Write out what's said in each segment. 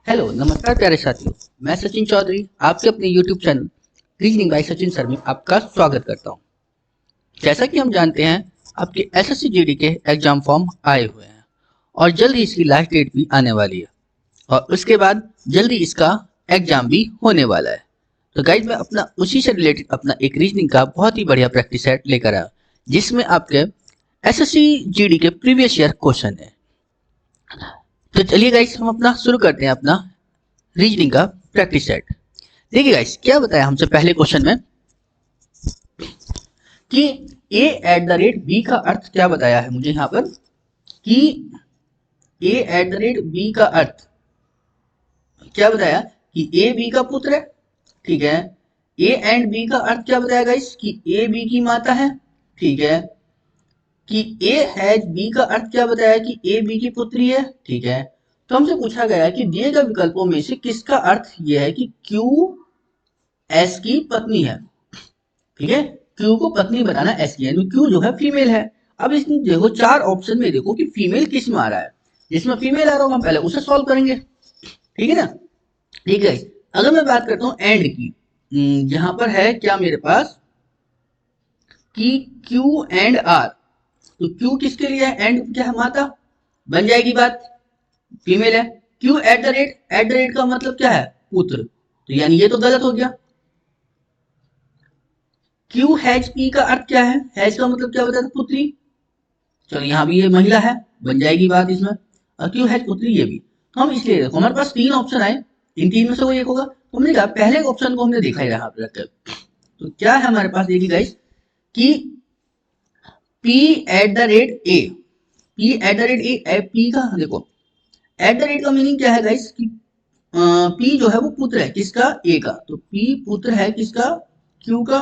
Hello नमस्कार प्यारे साथियों। मैं सचिन चौधरी आपके अपने YouTube channel reasoning bye Sachin sir में आपका स्वागत करता हूं। जैसा कि हम जानते हैं आपके एसएससी जीडी के एग्जाम फॉर्म आए हुए हैं और जल्द ही इसकी लास्ट डेट भी आने वाली है और उसके बाद जल्दी इसका एग्जाम भी होने वाला है। तो गाइज मैं अपना उसी से रिलेटेड अपना एक रीजनिंग का बहुत ही बढ़िया प्रैक्टिस सेट लेकर आया जिसमें आपके एसएससी जीडी के प्रीवियस ईयर क्वेश्चन है। तो चलिए गाइज हम अपना शुरू करते हैं अपना रीजनिंग का प्रैक्टिस सेट। देखिए गाइस क्या बताया हमसे पहले क्वेश्चन में कि a at the rate b का अर्थ क्या बताया है मुझे यहाँ पर कि a at the rate b का अर्थ क्या बताया कि a b का पुत्र है। ठीक है, a एंड b का अर्थ क्या बताया गाइस कि a b की माता है। ठीक है, कि a हैज b का अर्थ क्या बताया कि a b की पुत्री है। ठीक है, तो हमसे पूछा गया कि दिए गए विकल्पों में से किसका अर्थ यह है कि q s की पत्नी है। ठीक है, क्यू को पत्नी बताना एस की, यानी क्यू जो है फीमेल है। अब इसमें देखो चार ऑप्शन में देखो कि फीमेल किस में आ रहा है, जिसमें फीमेल आ रहा होगा हम पहले उसे सॉल्व करेंगे। ठीक है ना। ठीक है, अगर मैं बात करता हूँ एंड की, जहां पर है क्या मेरे पास कि क्यू एंड आर, तो क्यू किसके लिए है, एंड क्या है माता, बन जाएगी बात, फीमेल है। क्यू एट द रेट का मतलब क्या है, पुत्र, तो यानी ये तो गलत हो गया। क्यू हैज पी का अर्थ क्या है, हैज का मतलब क्या बताया था, पुत्री, चलो यहाँ भी ये महिला है, बन जाएगी बात इसमें। और क्यों है पुत्री, ये भी। तो हम इसलिए देखो हमारे पास तीन ऑप्शन आए, इन तीन में से कोई एक होगा, तो हमने कहा पहले ऑप्शन को हमने देखा ही यहाँ पे रखकर। तो क्या है हमारे पास, देखिए गाइस कि p at the rate a, p at the rate a, p का देखो एट द रेट का मीनिंग क्या है गाइस कि p जो है वो पुत्र है किसका, a का, तो p पुत्र है किसका, q का।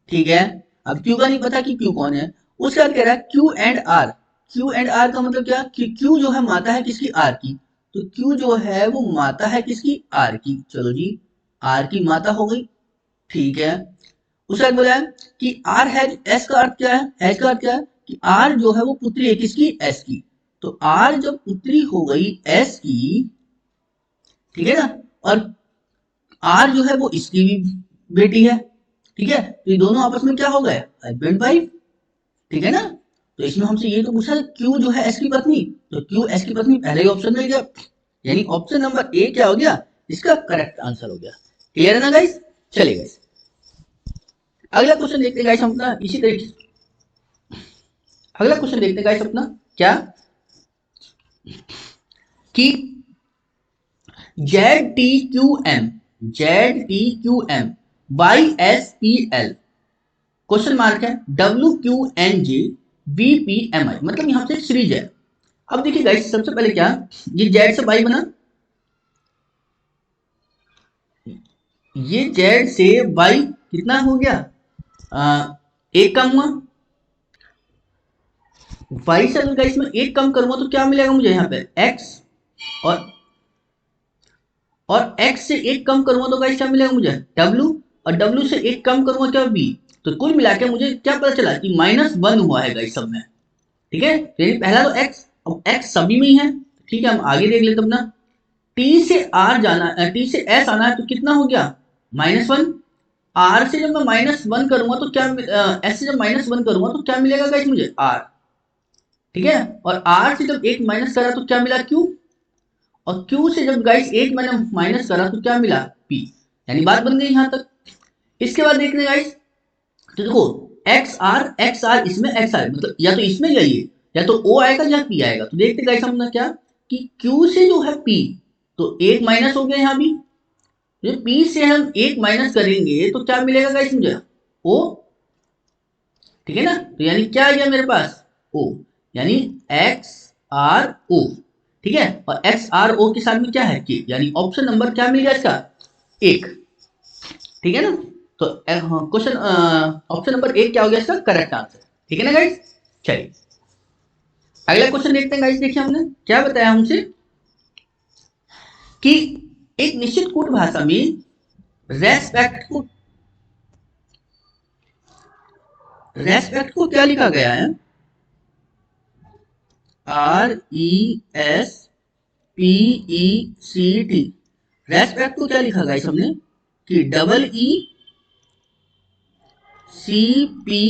ठीक है, अब क्यू का नहीं पता कि क्यू कौन है। उसके बाद कह रहा है Q and R, Q and R का मतलब क्या कि क्यू जो है माता है किसकी, आर की, तो क्यू जो है वो माता है किसकी, आर की, चलो जी आर की माता हो गई। ठीक है, उसके बाद बोला है कि आर हैज, एस का अर्थ क्या है, हैज का अर्थ क्या है कि आर जो है वो पुत्री है किसकी, एस की, तो आर जब पुत्री हो गई एस की, ठीक है ना, और आर जो है वो इसकी भी बेटी है। ठीक है, तो ये दोनों आपस में क्या हो गए, हस्बैंड वाइफ। ठीक है ना, तो इसमें हमसे ये तो पूछा क्यू जो है एस की पत्नी, तो क्यू एस की पत्नी पहले ही ऑप्शन मिल गया, यानी ऑप्शन नंबर ए क्या हो गया, इसका करेक्ट आंसर हो गया। क्लियर है ना गाइस, चलिए गाइस अगला क्वेश्चन देखते हैं गाइस हम अपना इसी तरीके से। अगला क्वेश्चन देखते हैं गाइस अपना क्या कि Z T Q M Y S P L, question mark है, W Q N J B P M I, मतलब यहां से सीरीज है। अब देखिए गाइस सबसे पहले क्या, ये जेड से वाई बना, ये जेड से वाई कितना हो गया, एक कम हुआ, वाई से अगर गाइस मैं एक कम करूंगा तो क्या मिलेगा मुझे यहाँ पे एक्स, और एक्स से एक कम करूंगा तो गाइस क्या मिलेगा मुझे डब्ल्यू, और डब्ल्यू से एक कम करूंगा क्या बी, तो कुल मिला के मुझे क्या पता चला कि -1 हुआ है गाइस सब में। ठीक है, तो पहला तो एक्स, अब एक्स सभी में ही है। ठीक है, हम आगे देख लेते अपना, टी से आर जाना, टी से एस आना है तो कितना हो गया -1, आर से जब मैं -1 करूंगा तो क्या, एस से जब -1 करूंगा तो क्या मिलेगा गाइस मुझे आर। ठीक है, और आर से जब एक माइनस करा तो क्या मिला क्यू, और क्यू से जब गाइस एक मैंने माइनस करा तो क्या मिला पी, यानी बात बन गई यहां तक। इसके बाद देखते हैं गाइस, तो देखो एक्स आर इसमें एक्स आर मतलब या तो इसमें जाइए या तो ओ आएगा या पी आएगा, तो देखते गाइस हम क्या कि क्यू से जो है पी, तो एक माइनस हो गया यहाँ भी, जो पी से हम एक माइनस करेंगे तो क्या मिलेगा गाइस मुझे ओ। ठीक है ना, तो यानी क्या आ गया मेरे पास ओ, यानी एक्स आर ओ। ठीक है, और एक्स आर ओ के साथ में क्या है के, यानी ऑप्शन नंबर क्या मिल गया इसका एक। ठीक है ना, तो क्वेश्चन ऑप्शन नंबर एक क्या हो गया इसका करेक्ट आंसर। ठीक है ना गाइस, चलिए अगला क्वेश्चन देखते हैं गाइस। देखिए हमने क्या बताया हमसे कि एक निश्चित कूट भाषा में रेस्पेक्ट को क्या लिखा गया है, R E S PECT। Respect को क्या लिखा गाइस हमने कि EECPRST।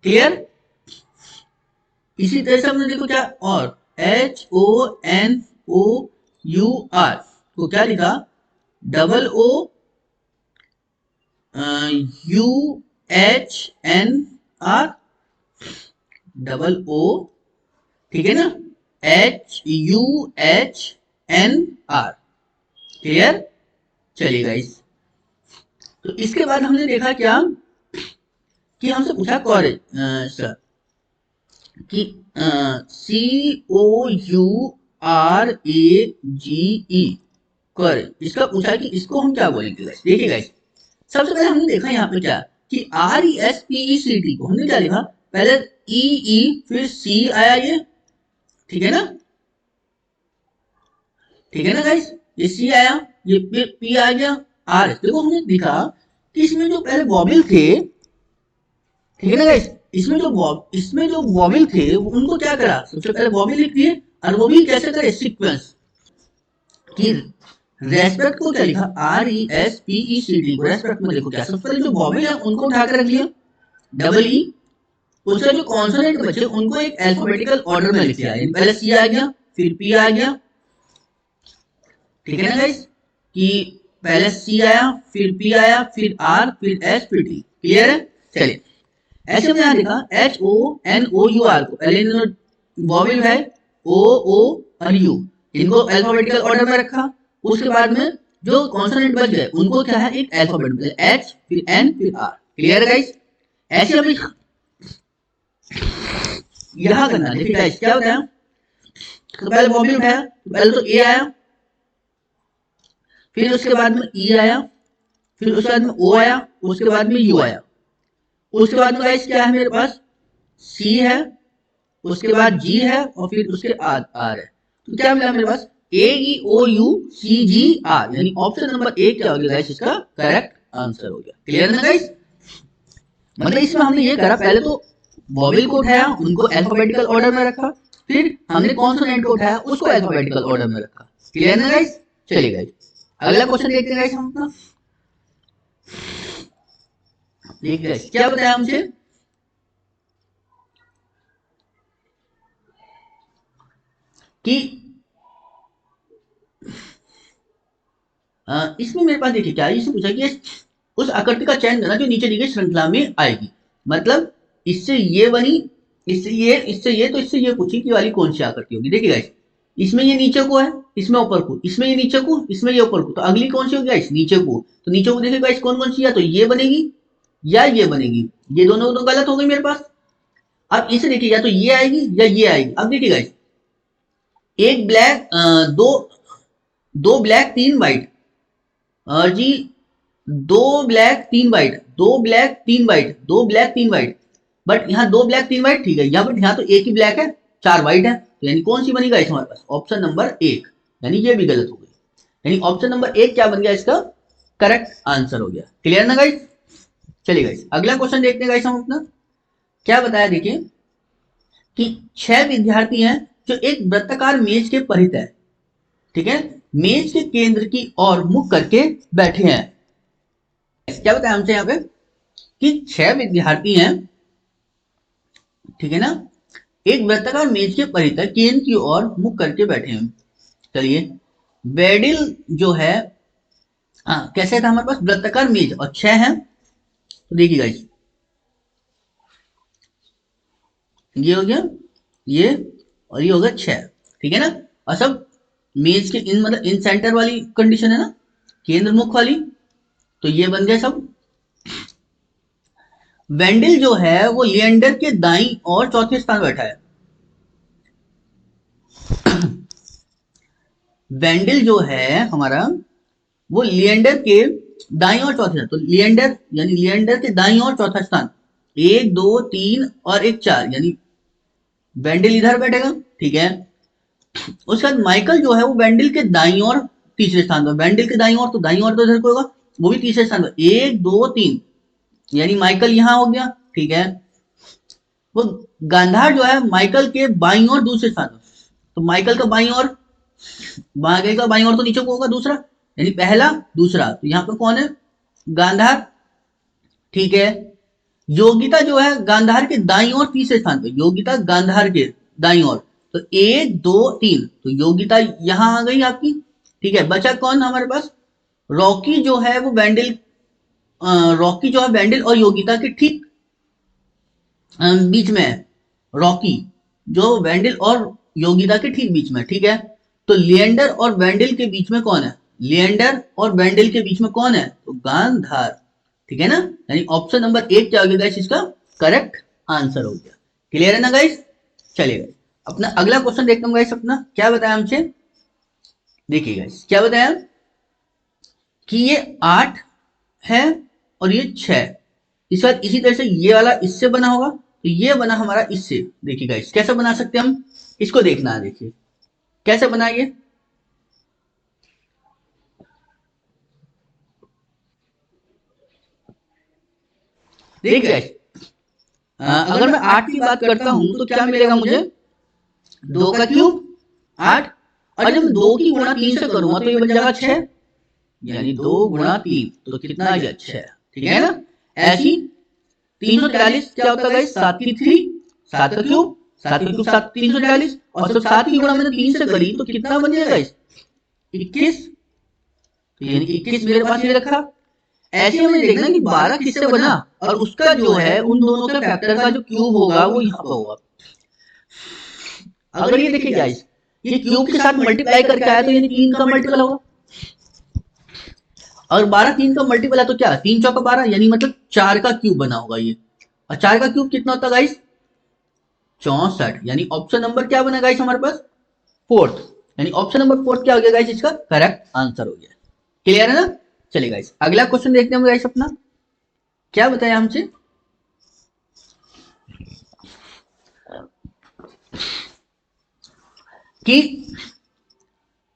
क्लियर। इसी तरह से हमने देखो क्या और HONOUR को क्या लिखा OOUHNR O, ठीक है ना, HUHNR। क्लियर। चलिए गाइस, तो इसके बाद हमने देखा क्या कि हमसे पूछा कॉरेज सर कि COURAGE कॉरेज, इसका पूछा कि इसको हम क्या बोलेंगे गाइस। देखिए गाइस, सबसे पहले हमने देखा यहाँ पे क्या कि RESPECT को हमने क्या लिखा, पहले EE फिर C आया ये, ठीक है ना, ठीक है ना गाइस, ये C आया, ये फिर P आ गया, R। देखो हमने देखा कि इसमें जो पहले वॉवेल थे, ठीक है ना गाइस, इसमें जो वॉवेल थे उनको क्या करा, सबसे पहले वॉवेल लिख दिए, और वो भी कैसे करे, सीक्वेंस की। रेस्पेक्ट को क्या लिखा, RESPECT को रेस्पेक्ट में देखो क्या, सबसे पहले जो वॉवेल है उनको उठा कर रख लिया, E, उसका जो कॉन्सोनेंट बचे उनको एक अल्फाबेटिकल ऑर्डर में लिख दिया, पहले C आ गया फिर P आ गया, ठीक है ना गाइस, कि पहले C आया फिर P आया फिर R फिर S फिर T। क्लियर है। चलिए, ऐसे हमने यहाँ देखा HONOUR को पहले इन्होंने वॉवेल है O और U, इनको अल्फाबेटिकल ऑर्डर में रखा, उसके बाद में जो कॉन्सोनेंट बच गए उनको क्या है, एक अल्फाबेट में H फिर N फिर R। क्लियर है गाइस। ऐसे अभी यहां करना, देखिए गाइस क्या होता है, तो पहले वॉवेल उठाया, पहले तो A आया, फिर उसके बाद में E आया, फिर उसके बाद में O आया, उसके बाद में U आया, उसके बाद में गाइस क्या है मेरे पास, C है, उसके बाद G है और फिर उसके R है। तो क्या मिला मेरे पास, AEOUCGR, यानी ऑप्शन नंबर ए क्या हो गया गाइस, इसका करेक्ट आंसर हो गया। क्लियर ना गाइस। मतलब इसमें हमने ये करा, पहले तो वॉवेल को उठाया, उनको अल्फाबेटिकल ऑर्डर में रखा, फिर हमने कॉन्सोनेंट को उठाया, उसको अल्फाबेटिकल ऑर्डर में रखा। क्लियर ना गाइस। चलिए गाइस, अगला क्वेश्चन देखते हैं गाइस हम अपना। देखिए गाइस क्या बताया हमसे कि इसमें मेरे पास देखिए क्या है, इससे पूछा कि उस आकृति का चयन करना जो नीचे दी गई श्रृंखला में आएगी। मतलब इससे ये बनी, इससे ये, तो इससे ये पूछी कि वाली कौन सी आकृति होगी। देखिए गाइस, इसमें ये नीचे को है, इसमें ऊपर को, इसमें ये नीचे को, इसमें ये ऊपर को, तो अगली कौन सी होगी गाइस, नीचे को। तो नीचे को देखिए गाइस कौन कौन सी, या तो ये बनेगी या ये बनेगी, ये दोनों तो गलत हो गई मेरे पास। अब इसे देखिए, या तो ये आएगी या ये आएगी। अब देखिए गाइस, एक ब्लैक दो ब्लैक तीन व्हाइट, और जी दो ब्लैक तीन व्हाइट, दो ब्लैक तीन व्हाइट, दो ब्लैक तीन व्हाइट, बट यहाँ दो ब्लैक तीन व्हाइट, ठीक है, यहाँ बट यहाँ तो एक ही ब्लैक है, चार व्हाइट है, तो यानी कौन सी बनी गाइस हमारे पास, ऑप्शन नंबर एक, यानी ये भी गलत हो गई, यानी ऑप्शन नंबर एक क्या बन गया, इसका करेक्ट आंसर हो गया। क्लियर ना गाइस। चलिए गाइस, अगला क्वेश्चन देखते हैं गाइस हम अपना। क्या बताया देखिए कि 6 विद्यार्थी हैं जो एक वृत्ताकार मेज के परित है, ठीक है, मेज के केंद्र की ओर मुख करके बैठे हैं। क्या बताया हमसे यहाँ पे कि 6 विद्यार्थी हैं, ठीक है ना, एक वृत्ताकार मेज के परित है, केंद्र की ओर मुख करके बैठे हैं। चलिए, बेडिल जो है, कैसे था हमारे पास, वृत्ताकार मेज और 6 है, तो देखिए गाइस ये हो गया, ये और ये हो गया 6, ठीक है ना, और सब मेज के इन, मतलब इन सेंटर वाली कंडीशन है ना, केंद्र मुख वाली, तो ये बन गए सब। वेंडिल जो है वो लिएंडर के दाईं और चौथे स्थान बैठा है। वेंडिल जो है हमारा, वो लिएंडर के दाईं और चौथे, तो लिएंडर यानी लिएंडर के दाईं और चौथा स्थान, 1 2 3 और 1 4, यानी वेंडिल इधर बैठेगा, ठीक है। उसके बाद माइकल जो है वो वेंडिल के दाईं और तीसरे स्थान पर, वेंडिल के दाईं और, तो दाईं और तो इधर को होगा, वो भी तीसरे स्थान पर, 1 2 3, यानी माइकल यहां हो गया, ठीक है। वो गांधार जो है माइकल के बाईं ओर दूसरे स्थान पर। तो माइकल का बाईं ओर, माइकल का बाईं ओर तो नीचे को होगा दूसरा, यानी पहला दूसरा, तो यहाँ पर कौन है, गांधार। ठीक है, योगिता जो है गांधार के दाईं ओर तीसरे स्थान पे, योगिता गांधार के दाईं ओर, तो 1 2 3, तो योगिता यहां आ गई आपकी। ठीक है, बचा कौन हमारे पास, रॉकी जो है वो बैंडल, रॉकी जो है बैंडल और योगिता के ठीक बीच में है। रॉकी जो बैंडल और योगिता के ठीक बीच में, ठीक है। तो लिएंडर और बैंडल के बीच में कौन है, लिएंडर और बैंडल के बीच में कौन है, तो गांधार। ठीक है ना, यानी ऑप्शन नंबर 8 क्या हो गया गाइस, इसका करेक्ट आंसर हो गया। क्लियर है ना गाइस। चलिए अपना अगला क्वेश्चन देखता हूँ गाइस, अपना क्या बताया हमसे, देखिए गाइस क्या बताया कि ये 8 है और ये 6, इस बार इसी तरह से ये वाला इससे बना होगा, तो ये बना हमारा इससे। देखिए गाइस कैसे बना सकते हैं हम, इसको देखना है, देखिए कैसे बनाएंगे। देखिए गाइस, अगर मैं 8 की बात करता हूं तो क्या मिलेगा मुझे, 2 का क्यूब 8, और जब 2 की गुणा 3 से करूंगा तो ये बन जाएगा 6, यानी 2 गुणा 3 तो कितना आ गया 6। ठीक है ना, ऐसी 343 क्या होता है 7 की 3, 7 का क्यूब, 7 का क्यूब 7 343, और जब 7 की गुणा मैंने 3 से करी तो कितना बन जाएगा 21, तो यानी 21 मेरे पास ये रखा। ऐसे हमें देखना कि 12 किससे बना, और उसका जो है उन दोनों के फैक्टर का जो क्यूब होगा वो यहाँ पर होगा। अगर ये देखिए गाइस, ये क्यूब के साथ मल्टीप्लाई करके आया तो यानी 3 का मल्टीपल होगा, और 12 3 का मल्टीपल है तो क्या 3 चौका 12, यानी मतलब 4 का क्यूब बना होगा ये। और 4 का क्यूब कितना होता है गाइस, 64, यानी ऑप्शन नंबर क्या बना गाइस हमारे पास, फोर्थ, यानी ऑप्शन नंबर 4 क्या हो गया गाइस, इसका करेक्ट आंसर हो गया। क्लियर है ना। चलिए गाइस अगला क्वेश्चन देखते हैं गाइस, अपना क्या बताया हमसे कि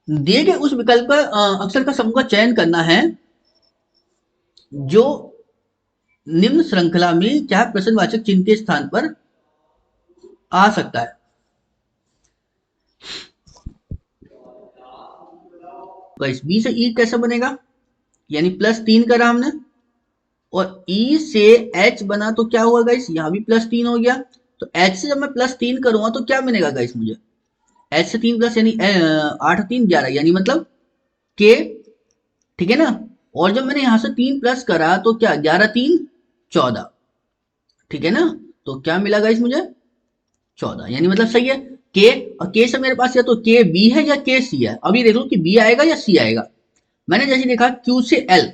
दिए गए उस विकल्प का अक्षर का समूह का चयन करना है जो निम्न श्रृंखला में क्या प्रश्नवाचक चिन्ह के स्थान पर आ सकता है। गाइस बी से ई कैसे बनेगा, यानी +3 करा हमने, और ई से एच बना तो क्या हुआ गाइस, यहाँ भी +3 हो गया। तो एच से जब मैं +3 करूंगा तो क्या बनेगा गाइस मुझे, एच से 3 प्लस, यानी 8 3 11, यानी मतलब के। ठीक है ना, और जब मैंने यहां से 3 प्लस करा तो क्या 11 3 14। ठीक है ना, तो क्या मिला गाइस मुझे 14, यानी मतलब सही है। के, और के से मेरे पास या तो के बी है या के सी है, अभी देख लो कि बी आएगा या सी आएगा। मैंने जैसे देखा क्यू से एल,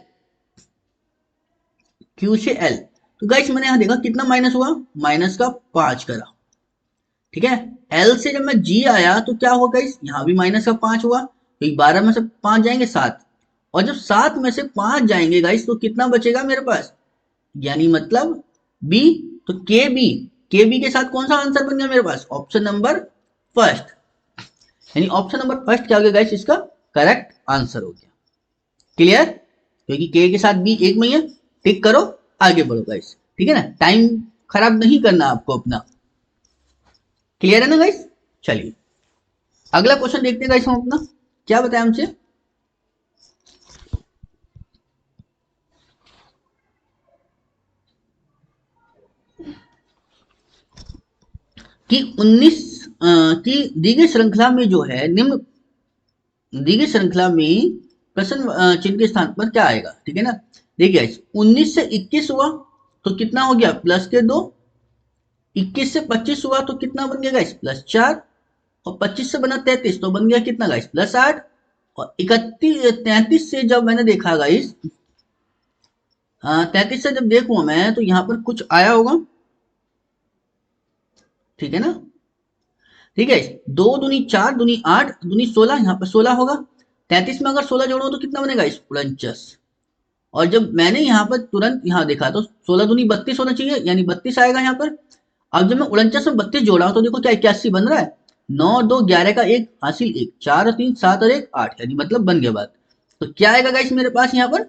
क्यू से एल, तो गाइस मैंने यहां देखा कितना माइनस हुआ, माइनस का 5 करा। ठीक है, एल से जब मैं जी आया तो क्या हुआ गाइस, यहाँ भी माइनस का 5 हुआ, तो 12 में से 5 जाएंगे 7, और जब 7 में से 5 जाएंगे गाइस तो कितना बचेगा मेरे पास, यानी मतलब बी। तो के बी के साथ कौन सा आंसर बन गया मेरे पास, ऑप्शन नंबर फर्स्ट, यानी ऑप्शन नंबर फर्स्ट क्या हो गया गाइस, इसका करेक्ट आंसर हो गया। क्लियर, क्योंकि के साथ बी एक में ही है, टिक करो आगे बढ़ो गाइस। ठीक है ना, टाइम खराब नहीं करना आपको अपना। क्लियर है ना गाइस। चलिए अगला क्वेश्चन देखते हैं गाइस, हम अपना क्या बताया हमसे कि 19 की दी गई श्रृंखला में जो है निम्न, दी गई श्रृंखला में प्रश्न चिन्ह के स्थान पर क्या आएगा। ठीक है ना, देखिए 19 से 21 हुआ तो कितना हो गया +2, 21 से 25 हुआ तो कितना बन गया गाइस +4, और 25 से बना 33 तो बन गया कितना गाइस +8, और 33 से जब मैंने देखा गाइस, 33 से जब देखूंगा मैं तो यहाँ पर कुछ आया होगा। ठीक है ना, ठीक है, 2 दूनी 4 दूनी 8 दूनी 16, यहाँ पर 16 होगा। 33 में अगर 16 जोड़ो तो कितना बनेगा इस 49, और जब मैंने यहाँ पर तुरंत यहाँ देखा तो 16 दूनी 32 होना चाहिए, यानी 32 आएगा यहाँ पर। अब जब मैं 49 में 32 जोड़ा तो देखो क्या 81 बन रहा है, 9 2 11 का 1 हासिल 1, 4 और 3 7 और 1 8, यानी मतलब बन गया बात। तो क्या आएगा गाइस मेरे पास यहाँ पर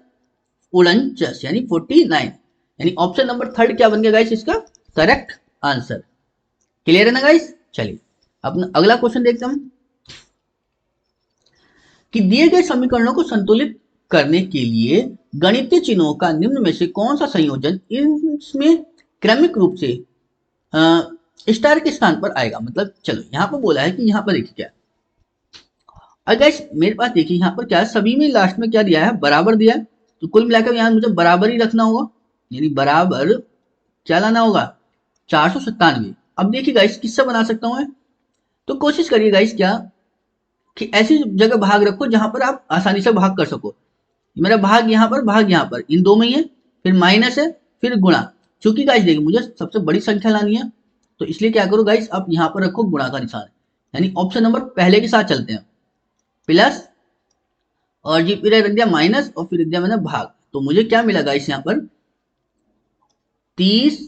49, यानी 49, यानी ऑप्शन नंबर थर्ड क्या बन गया गाइस इसका करेक्ट आंसर। क्लियर है ना गाइस। चलिए अपना अगला क्वेश्चन देखते हैं कि दिए गए समीकरणों को संतुलित करने के लिए गणितीय चिन्हों का निम्न में से कौन सा संयोजन इसमें क्रमिक रूप से स्टार के स्थान पर आएगा। मतलब चलो यहाँ पर बोला है कि यहाँ पर देखिए क्या, अगर मेरे पास देखिए यहाँ पर क्या है, सभी में लास्ट में क्या दिया है, बराबर दिया है, तो कुल मिलाकर यहाँ मुझे बराबर ही रखना होगा, यानी बराबर क्या लाना होगा, 497। अब देखिए गाइस किससे बना सकता हूँ मैं, तो कोशिश करिए गाइस क्या कि ऐसी जगह भाग रखो जहां पर आप आसानी से भाग कर सको। मेरा भाग यहाँ पर इन दो में ही है, फिर माइनस है, फिर गुणा। चूंकि गाइस देखिए मुझे सबसे बड़ी संख्या लानी है, तो इसलिए क्या करो गाइस, आप यहाँ पर रखो गुणा का निशान, यानी ऑप्शन नंबर पहले के साथ चलते हैं, प्लस और जी फिर रख दिया माइनस और फिर रख दिया मैंने भाग। तो मुझे क्या मिला गाइस यहाँ पर 30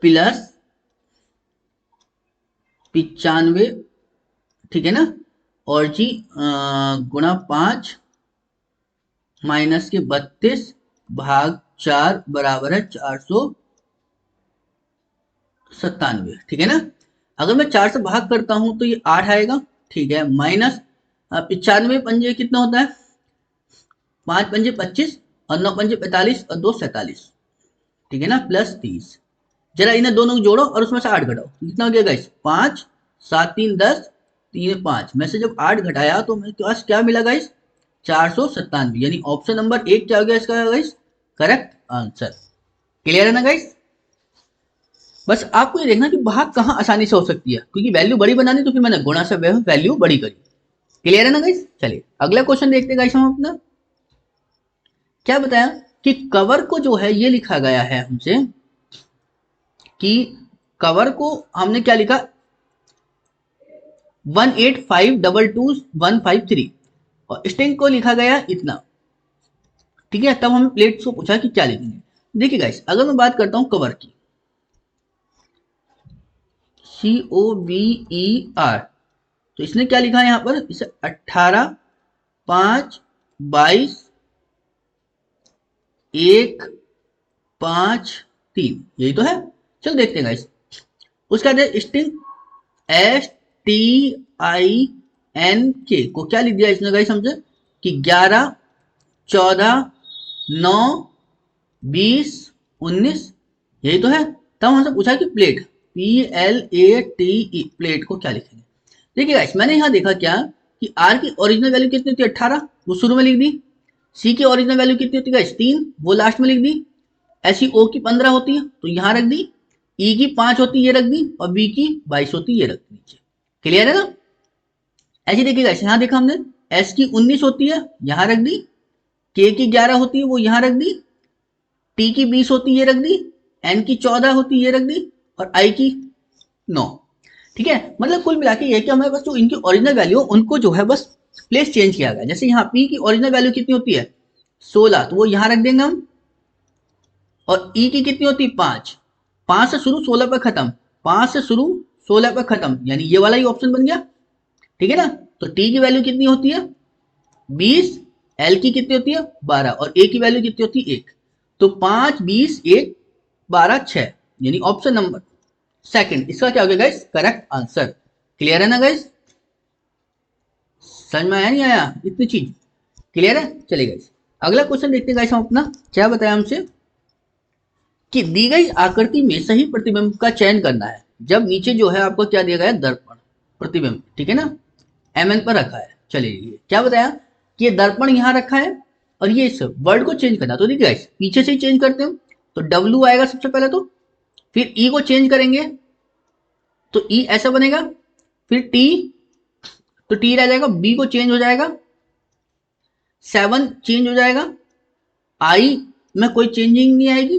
प्लस 95, ठीक है ना, और जी गुणा 5 माइनस के 32 भाग 4 बराबर है 497, ठीक है ना। अगर मैं 4 से भाग करता हूं तो ये 8 आएगा, ठीक है, माइनस 95 पंजे कितना होता है, 5 पंजे 25 और 9 पंजे 45 और 2 47, ठीक है ना, प्लस 30। जरा इन्हें दोनों को जोड़ो और उसमें से 8 घटाओ, कितना हो गया गाइस, 5 7 3 10 3 5 में से जब 8 घटाया तो मेरे पास क्या मिला गाइस, 497, यानी ऑप्शन नंबर 1 क्या हो गया इसका गाइस, करेक्ट आंसर। क्लियर है ना गाइस। बस आपको ये देखना कि भाग कहाँ आसानी से हो सकती है, क्योंकि वैल्यू बड़ी बनानी तो फिर मैंने गुणा से वैल्यू बड़ी करी। क्लियर है ना गाइस। चलिए अगला क्वेश्चन देखते हैं गाइस हम अपना, क्या बताया कि कवर को जो है ये लिखा गया है हमसे कि कवर को हमने क्या लिखा 185222153 और स्ट्रिंग को लिखा गया इतना, ठीक है। तब हमें प्लेट्स को पूछा कि क्या लिखेंगे। देखिए गाइस अगर मैं बात करता हूं कवर की, COVER, तो इसने क्या लिखा है यहां पर, इसे 18 5 22 1 5 3, यही तो है। चल देखते हैं गाइस। उसका स्ट्रिंग STINK को क्या लिख दिया इसने गाइस हमसे कि 11 14 9 20 19, यही तो है। तब हमसे पूछा कि प्लेट PLATE, प्लेट को क्या लिखेंगे। देखिए गाइस मैंने यहां देखा क्या कि R की ओरिजिनल वैल्यू कितनी होती है 18, वो शुरू में लिख दी। C की ओरिजिनल वैल्यू कितनी होती है गाइस 3, वो लास्ट में लिख दी। ऐसी O की 15 होती है तो यहां रख दी, E की 5 होती है ये रख दी, और B की 22 होती है ये रख दी नीचे। क्लियर है ना। ऐसी देखिएगा यहां देखा हमने S की 19 होती है यहां रख दी, K की 11 होती है वो यहां रख दी, T की 20 होती है ये रख दी, N की 14 होती है ये रख दी, और I की 9, ठीक है। मतलब कुल मिला के ये कि हमें बस जो इनकी ओरिजिनल वैल्यू उनको जो है बस प्लेस चेंज किया गया। जैसे यहाँ P की ओरिजिनल वैल्यू कितनी होती है 16, तो वो यहां रख देंगे हम, और E की कितनी होती है 5, 5 से शुरू 16 पर खत्म, 5 से शुरू 16 पर खत्म, यानी ये वाला ही ऑप्शन बन गया, ठीक है ना। तो T की वैल्यू कितनी होती है 20, L की कितनी होती है 12, और A की वैल्यू कितनी होती है 1, तो 5 20 1 12 6, यानी ऑप्शन नंबर सेकंड इसका क्या हो गया गाइस, करेक्ट आंसर। क्लियर है ना गाइस, समझ में आया नहीं आया इतनी चीज, क्लियर है। चलिए गाइस अगला क्वेश्चन देखते हैं गाइस हम अपना, क्या बताया हमसे कि दी गई आकृति में सही प्रतिबिंब का चयन करना है जब नीचे जो है आपको क्या दिया गया है, दर्पण प्रतिबिंब, ठीक है ना, MN पर रखा है। चलिए क्या बताया कि ये दर्पण यहां रखा है और ये इस वर्ड को चेंज करना, तो देखिए गाइस पीछे से ही चेंज करते हैं, तो W आएगा सबसे पहले, तो फिर E को चेंज करेंगे तो E ऐसा बनेगा, फिर T तो T रह जाएगा, B को चेंज हो जाएगा, 7 चेंज हो जाएगा, I में कोई चेंजिंग नहीं आएगी,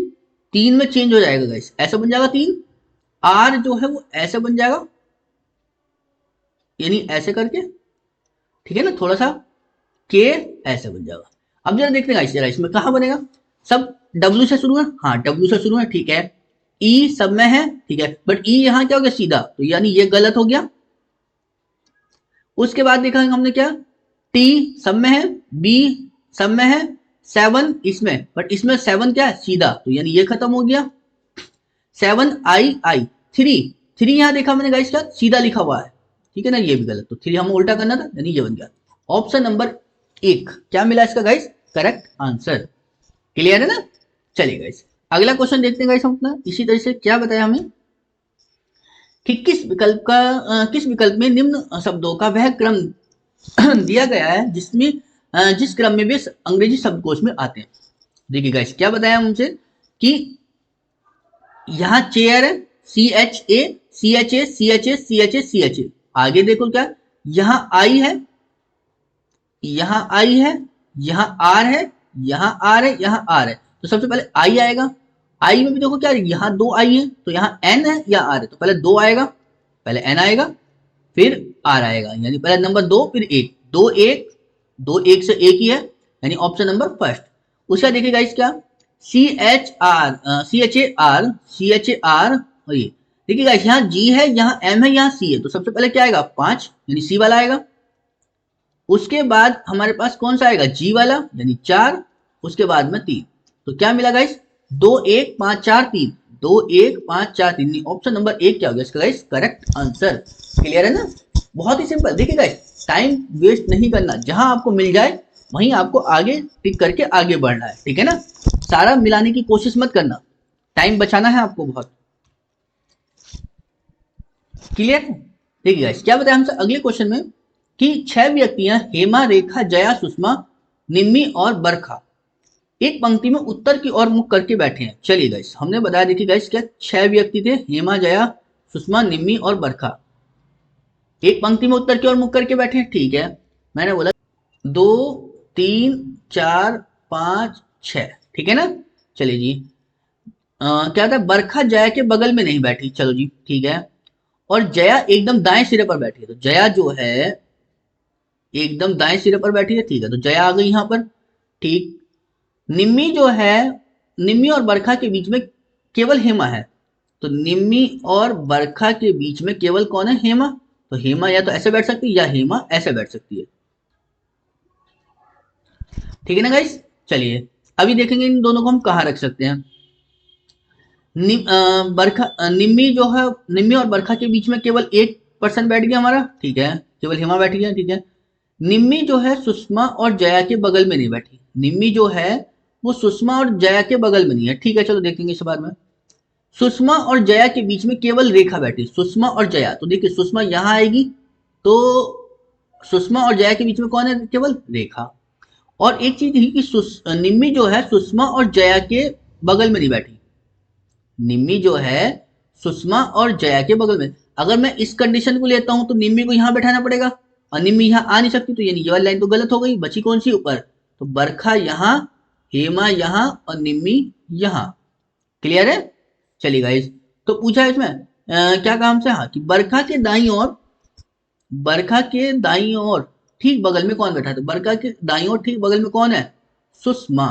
3 में चेंज हो जाएगा गाइस, ऐसा बन जाएगा 3, R जो है वो ऐसे बन जाएगा, यानी ऐसे करके, ठीक है ना, थोड़ा सा K ऐसे बन जाएगा। अब जरा देखते हैं गाइस, जरा इसमें कहां बनेगा, सब W से शुरू है, हाँ W से शुरू है, ठीक है, E सब में है, ठीक है, बट E यहां क्या हो गया सीधा, तो यानी ये गलत हो गया। उसके बाद देखा हमने क्या, T सब में है, B सब में है, 7 इसमें, बट इसमें 7 क्या है सीधा, तो यानी ये खत्म हो गया। 7 I 3 3 यहाँ देखा मैंने गाइस क्या सीधा लिखा हुआ है, ठीक है ना, ये भी गलत, तो 3 हमें उल्टा करना था, यानी ये बन गया ऑप्शन नंबर 1। क्या मिला इसका गाइस, करेक्ट आंसर। क्लियर है ना। चलिए गाइस अगला क्वेश्चन देखते हैं गाइस हम अपना। इसी तरह से क्या बताया हमें कि किस विकल्प में निम्न शब्दों का वह क्रम दिया गया है जिसमें जिस क्रम में वे अंग्रेजी शब्दकोश में आते हैं। देखिए गाइस क्या बताया हमसे कि यहाँ चेयर है, CHA CHA CHA CHA CHA, आगे देखो क्या यहाँ आई है, यहाँ आई है, यहाँ आर है, यहाँ आर है, यहाँ आर है, तो सबसे पहले आई आएगा। आई में भी देखो क्या यहाँ 2 आई है, तो यहाँ एन है या आर है, तो पहले 2 आएगा, पहले एन आएगा फिर आर आएगा, यानी पहले नंबर 2 फिर 1, 2 1, 2 1 से 1 ही है, यानी ऑप्शन नंबर फर्स्ट। उसका देखिएगा इस क्या CHR CHAR CHAR, और ये देखिएगा यहाँ G है, यहाँ M है, यहाँ C है, तो सबसे पहले क्या आएगा 5, यानी C वाला आएगा। उसके बाद हमारे पास कौन सा आएगा G वाला, यानी 4, उसके बाद में 3, तो क्या मिला गाइस 2 1 5 4 3, 2 1 5 4 3, ऑप्शन नंबर 1 क्या हो गया इसका गाइस, करेक्ट आंसर। क्लियर है ना, बहुत ही सिंपल। देखिए गाइस टाइम वेस्ट नहीं करना, जहां आपको मिल जाए वहीं आपको आगे टिक करके आगे बढ़ना है, ठीक है ना, सारा मिलाने की कोशिश मत करना, टाइम बचाना है आपको बहुत। क्लियर है। देखिए गाइस क्या बताया हमसे अगले क्वेश्चन में कि 6 व्यक्तियां हेमा रेखा जया सुषमा निम्मी और बरखा एक पंक्ति में उत्तर की ओर मुख करके बैठे हैं। चलिए गाइस हमने बताया, देखिए गाइस क्या 6 व्यक्ति थे, हेमा जया सुषमा निम्मी और बरखा, एक पंक्ति में उत्तर की ओर मुख करके बैठे हैं, ठीक है। मैंने बोला 2 3 4 5 6, ठीक है ना। चलिए जी क्या था, बरखा जया के बगल में नहीं बैठी, चलो जी ठीक है, और जया एकदम दाएं सिरे पर बैठी है, तो जया जो है एकदम दाएं सिरे पर बैठी है, ठीक है, तो जया आ गई यहां पर, ठीक। निम्मी जो है, निम्मी और बरखा के बीच में केवल हेमा है, तो निम्मी और बरखा के बीच में केवल कौन है, हेमा, तो हेमा या तो ऐसे बैठ सकती है या हेमा ऐसे बैठ सकती है, ठीक है ना गाइस। चलिए अभी देखेंगे इन दोनों को हम कहाँ रख सकते हैं। निम्मी जो है, निम्मी और बरखा के बीच में केवल एक पर्सन बैठ गया हमारा, ठीक है, केवल हेमा बैठ गया, ठीक है। निम्मी जो है सुषमा और जया के बगल में नहीं बैठी, निम्मी जो है वो सुषमा और जया के बगल में नहीं है, ठीक है, चलो देखेंगे इस बार में। सुषमा और जया के बीच में केवल रेखा बैठी, सुषमा और जया, तो देखिए सुषमा यहां आएगी, तो सुषमा और जया के बीच में कौन है, केवल रेखा। और एक चीज थी कि निम्मी जो है सुषमा और जया के बगल में नहीं बैठी, निम्मी जो है सुषमा और जया के बगल में, अगर मैं इस कंडीशन को लेता हूं तो निम्मी को यहां बैठाना पड़ेगा, और निम्मी यहां आ नहीं सकती, तो ये वाली लाइन तो गलत हो गई, बची कौन सी ऊपर, तो बरखा यहां, हेमा यहां और निम्मी यहां। क्लियर है। चलिए गाइस तो पूछा इसमें क्या कहा हमसे, हाँ कि बरखा के दाईं ओर, बरखा के दाईं ओर ठीक बगल में कौन बैठा है, तो बरखा के दाईं ओर ठीक बगल में कौन है, सुषमा,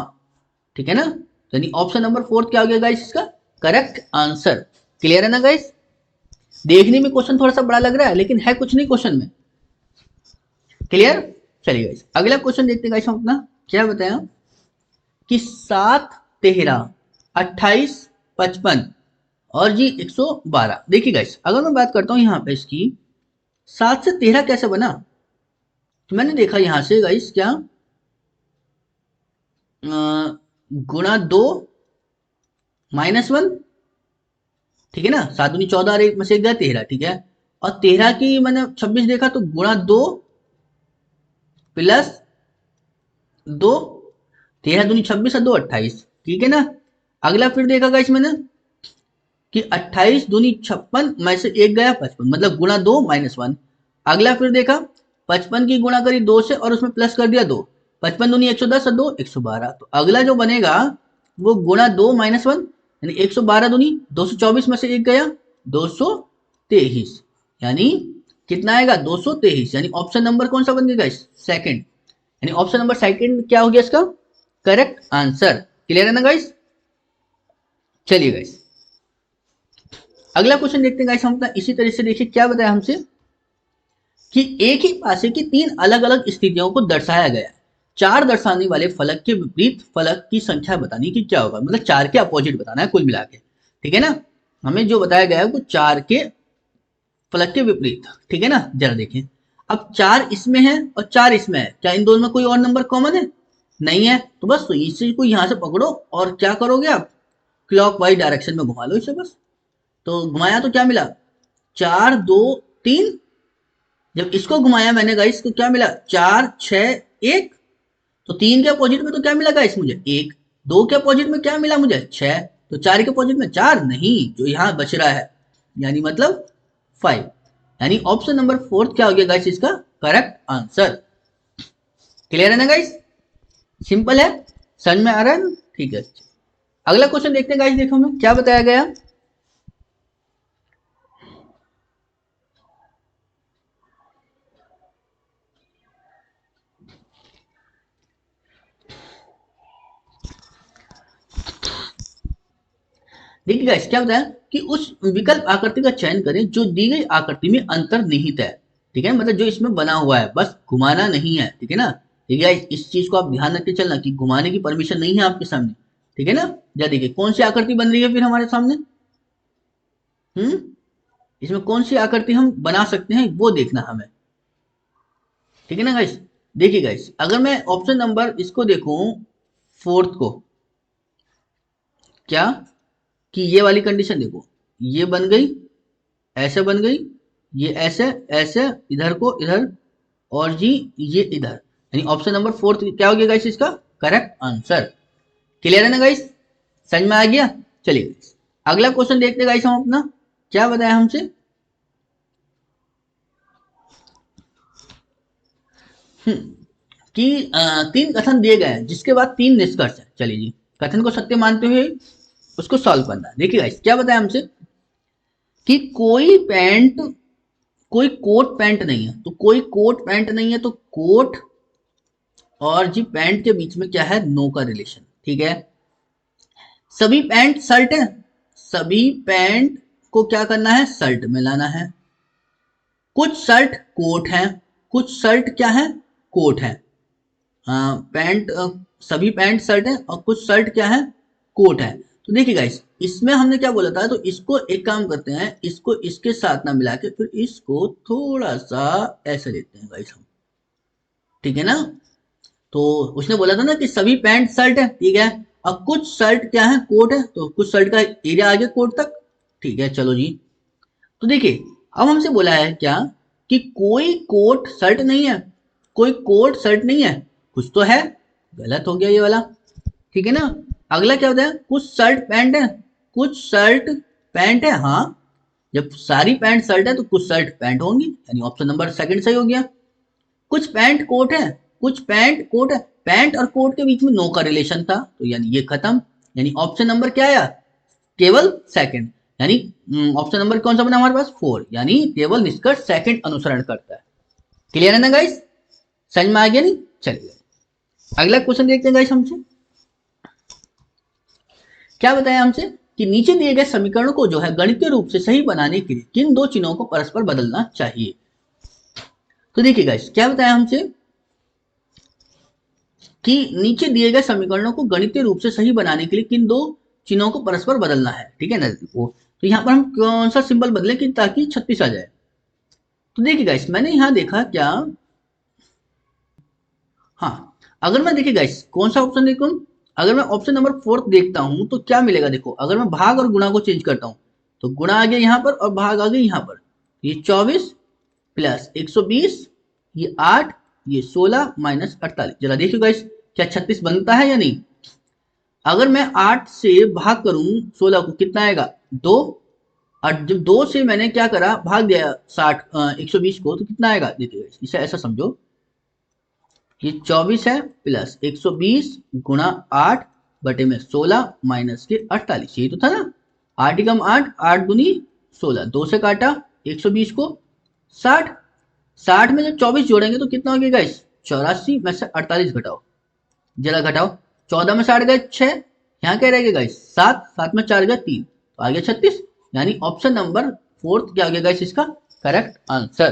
ठीक है ना, यानी ऑप्शन नंबर 4 क्या हो गया गाइस इसका, करेक्ट आंसर। क्लियर है ना गाइस। देखने में क्वेश्चन थोड़ा सा बड़ा लग रहा है लेकिन है कुछ नहीं क्वेश्चन में। क्लियर। चलिए गाइस अगला क्वेश्चन देखते हैं गाइस हम अपना। क्या बताया कि 7 13 28 55 और जी 112। देखिए गाइस अगर मैं बात करता हूं यहां पे इसकी 7 से 13 कैसे बना, तो मैंने देखा यहां से गाइस क्या गुणा 2 -1, ठीक है ना, 7 दूनी 14 और एक में से गया 13, ठीक है, और 13 की मैंने 26 देखा तो गुणा 2 प्लस 2, 13 दूनी 26 और 2 28, ठीक है ना। अगला फिर देखा गाइस मैंने कि 28 दूनी 56 में से एक गया 55, मतलब गुणा 2 -1। अगला फिर देखा 55 की गुणा करी 2 से और उसमें प्लस कर दिया 2, 55 दूनी 110 और 2 112, तो अगला जो बनेगा वो गुणा 2 -1, यानी 112 दूनी 224 में से एक गया 223, यानी कितना आएगा 223, यानी ऑप्शन नंबर कौन सा बन गया गाइस, सेकंड, यानी ऑप्शन नंबर सेकंड क्या हो गया इसका, करेक्ट आंसर। क्लियर है ना गाइस। चलिए गाइस अगला क्वेश्चन देखते हैं गाइस हम अपना। इसी तरह से देखिए क्या बताया हमसे कि एक ही पासे की 3 अलग अलग स्थितियों को दर्शाया गया है, 4 दर्शाने वाले फलक के विपरीत फलक की संख्या बतानी कि क्या होगा, मतलब 4 के अपोजिट बताना है कुल मिला के, ठीक है ना। हमें जो बताया गया है वो 4 के फलक के विपरीत, ठीक है ना। जरा देखिए, अब 4 इसमें है और 4 इसमें है, क्या इन दोनों में कोई और नंबर कॉमन है? नहीं है। तो बस तो इस चीज को यहां से पकड़ो और क्या करोगे आप, क्लॉकवाइज डायरेक्शन में घुमा लो इसे बस। तो घुमाया तो क्या मिला, 4 2 3। जब इसको घुमाया मैंने गाइस तो क्या मिला, 4 6 1। तो 3 के अपोजिट में तो क्या मिला गाइस मुझे 1, 2 के अपोजिट में क्या मिला मुझे 6, तो 4 के अपोजिट में 4 नहीं, जो यहाँ बच रहा है यानी मतलब 5। यानी ऑप्शन नंबर 4 क्या हो गया गाइस इसका करेक्ट आंसर। क्लियर है ना गाइस, सिंपल है, समझ में आ रहा है ना, ठीक है। अगला क्वेश्चन देखते हैं गाइस, देखो हमें क्या बताया गया। देखिए गाइस क्या बताया कि उस विकल्प आकृति का चयन करें जो दी गई आकृति में अंतर्निहित है, ठीक है, मतलब जो इसमें बना हुआ है, बस घुमाना नहीं है, ठीक है ना। ठीक है, इस चीज को आप ध्यान रख के चलना कि घुमाने की परमिशन नहीं है आपके सामने, ठीक है ना। या देखिए कौन सी आकृति बन रही है फिर हमारे सामने, इसमें कौन सी आकृति हम बना सकते हैं वो देखना हमें, ठीक है ना गाइस। देखिए गाइस अगर मैं ऑप्शन नंबर इसको देखूं 4th को, क्या कि ये वाली कंडीशन देखो, ये बन गई, ऐसे बन गई, ये ऐसे ऐसे, इधर को इधर, और जी ये इधर, यानी ऑप्शन नंबर 4 क्या हो गया गाइस इसका करेक्ट आंसर। क्लियर है ना गाइस, समझ में आ गया। चलिए अगला क्वेश्चन देखते गाइस हम अपना, क्या बताया हमसे कि 3 कथन दिए गए हैं जिसके बाद 3 निष्कर्ष है। चलिए जी, कथन को सत्य मानते हुए उसको सॉल्व करना है। देखिए गाइस क्या बताया हमसे कि कोई कोट पैंट नहीं है, तो कोई कोट पैंट नहीं है, तो कोट और जी पैंट के बीच में क्या है, नो का रिलेशन, ठीक है। सभी पैंट शर्ट है, सभी पैंट को क्या करना है, शर्ट में लाना है। कुछ शर्ट कोट है, कुछ शर्ट क्या है, कोट है। पैंट सभी पैंट शर्ट है और कुछ शर्ट क्या है, कोट है। तो देखिए गाइस इसमें हमने क्या बोला था, तो इसको एक काम करते हैं, इसको इसके साथ ना मिला के फिर इसको थोड़ा सा ऐसे लेते हैं गाइस हम, ठीक है ना। तो उसने बोला था ना कि सभी पैंट शर्ट है, ठीक है, और कुछ शर्ट क्या है, कोट है, तो कुछ शर्ट का एरिया आ गया कोट तक, ठीक है। चलो जी, तो देखिए अब हमसे बोला है क्या कि कोई कोट शर्ट नहीं है, कोई कोट शर्ट नहीं है, कुछ तो है, गलत हो गया ये वाला, ठीक है ना। अगला क्या होता है, कुछ शर्ट पैंट है, कुछ शर्ट पैंट है, हाँ, जब सारी पैंट शर्ट है तो कुछ शर्ट पैंट होंगी, यानी ऑप्शन नंबर 2 सही हो गया। कुछ पैंट कोट है, कुछ पैंट कोट है, पैंट और कोट के बीच में नो का रिलेशन था, तो यानी ये खत्म, यानी ऑप्शन नंबर क्या आया, केवल 2, यानी ऑप्शन नंबर कौन सा बना हमारे पास 4, यानी केवल निष्कर्ष 2 अनुसरण करता है। क्लियर है ना गाइस, समझ में आ गया नहीं। चलिए अगला क्वेश्चन देखते हैं गाइस हमसे, क्या बताया हमसे कि नीचे दिए गए समीकरण को जो है गणितीय रूप से सही बनाने के लिए किन 2 चिन्हों को परस्पर बदलना चाहिए। तो देखिए गाइस क्या बताया हमसे कि नीचे दिए गए समीकरणों को गणितीय रूप से सही बनाने के लिए किन 2 चिन्हों को परस्पर बदलना है, ठीक है ना। तो यहाँ पर हम कौन सा सिंबल बदलें कि ताकि 36 आ जाए। तो देखिए गाइस मैंने यहाँ देखा क्या, हाँ, अगर मैं देखिए गाइस कौन सा ऑप्शन देखूं, अगर मैं ऑप्शन नंबर 4 देखता हूं तो क्या मिलेगा, देखो अगर मैं भाग और गुणा को चेंज करता हूं तो गुणा आ गया यहाँ पर और भाग आ गया यहाँ पर, ये 24 प्लस 120, ये 8, ये 16 माइनस 48। जरा देखिए गाइस क्या 36 बनता है या नहीं। अगर मैं 8 से भाग करूं 16 को कितना आएगा 2, और जब 2 से मैंने क्या करा भाग दिया 120 को तो कितना आएगा, देखिए इसे ऐसा समझो, ये 24 है प्लस 120 गुणा 8 बटे में 16 माइनस के 48, यही तो था ना, 8 एकम 8, 8 दूनी 16, 2 से काटा 120 को 60, 60 में जब 24 जोड़ेंगे तो कितना हो गया गाइस 84 में से 48 घटाओ, जरा घटाओ, 14 में 60 गए 6, यहाँ क्या रहेगा गाइस 7, 7 में 4 गए 3, तो आ गया 36, यानी ऑप्शन नंबर 4 क्या हो गया गाइस इसका करेक्ट आंसर।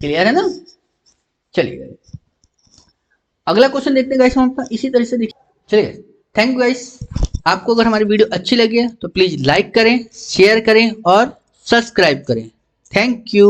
क्लियर है ना। चलिए अगला क्वेश्चन देखते हैं गाइस हम अपना इसी तरह से देखिए। चलिए थैंक यू गाइस, आपको अगर हमारी वीडियो अच्छी लगी है तो प्लीज लाइक करें, शेयर करें और सब्सक्राइब करें। Thank you.